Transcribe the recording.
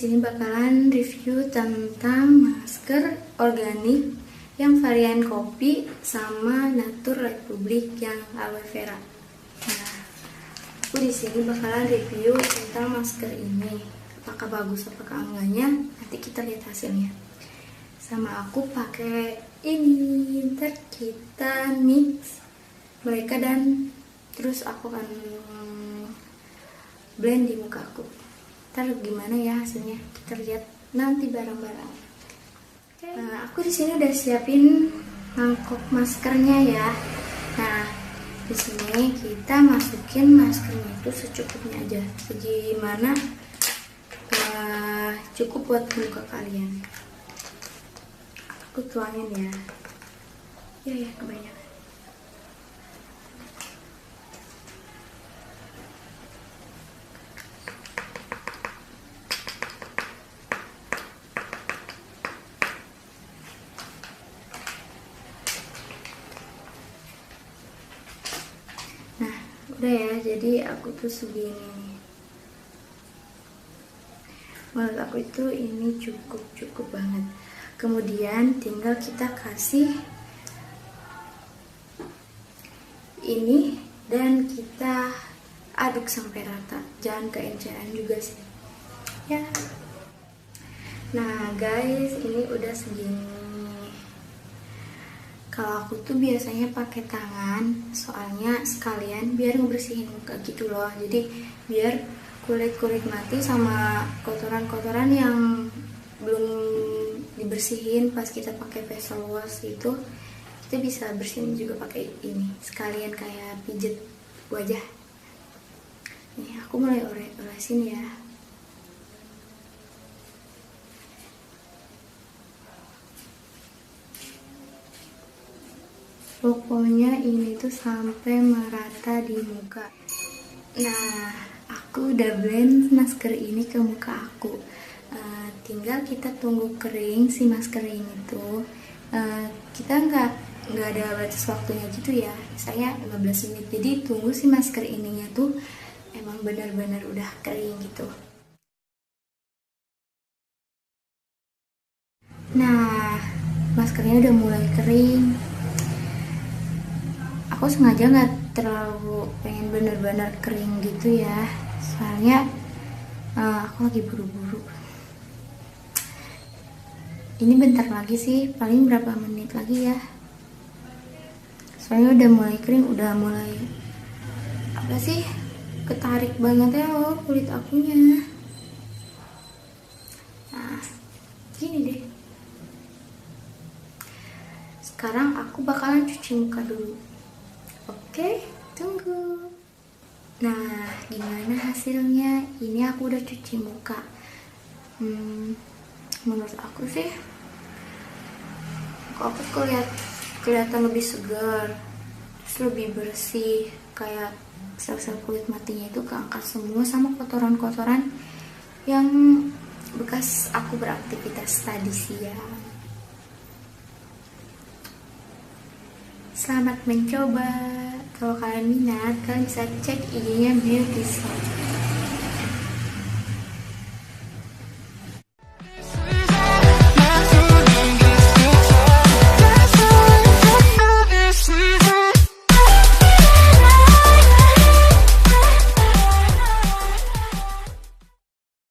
sini bakalan review tentang masker organik yang varian kopi sama Natur Republik yang aloe vera. Nah, aku di sini bakalan review tentang masker ini. Apakah bagus, apakah enggaknya? Nanti kita lihat hasilnya. Sama aku pakai ini, ntar kita mix mereka dan terus aku akan blend di muka aku. Ntar gimana ya hasilnya, kita lihat nanti bareng-bareng. Nah, aku di sini udah siapin mangkok maskernya ya. Nah, di sini kita masukin maskernya itu secukupnya aja, segimana cukup buat muka kalian. Aku tuangin ya kebanyakan. Nah, udah ya, jadi aku tuh segini nih. Menurut aku itu ini cukup banget. Kemudian tinggal kita kasih ini dan kita aduk sampai rata. Jangan keenceran juga sih. Ya. Nah, guys, ini udah segini. Kalau aku tuh biasanya pakai tangan, soalnya sekalian biar ngebersihin muka gitu loh. Jadi biar kulit mati sama kotoran-kotoran yang belum dibersihin pas kita pakai facial wash itu, kita bisa bersihin juga pakai ini. Sekalian kayak pijet wajah. Nih, aku mulai olesin ya. Pokoknya ini tuh sampai merata di muka. Nah, aku udah blend masker ini ke muka aku. Tinggal kita tunggu kering si masker ini tuh. Kita nggak ada batas waktunya gitu ya. Saya 15 menit. Jadi tunggu si masker ininya tuh emang benar-benar udah kering gitu. Nah, maskernya udah mulai kering. Aku sengaja nggak terlalu pengen bener-bener kering gitu ya, soalnya aku lagi buru-buru. Ini bentar lagi sih, paling berapa menit lagi ya, soalnya udah mulai kering, udah mulai apa sih, ketarik banget ya loh kulit akunya. Nah, gini deh. Sekarang aku bakalan cuci muka dulu. Oke, tunggu. Nah, gimana hasilnya? Ini aku udah cuci muka. Menurut aku sih, muka aku kelihatan lebih segar, terus lebih bersih. Kayak sel-sel kulit matinya itu keangkat semua sama kotoran-kotoran yang bekas aku beraktivitas tadi siang. Selamat mencoba. Kalau kalian minat, kalian bisa cek IG-nya Beauty Shop.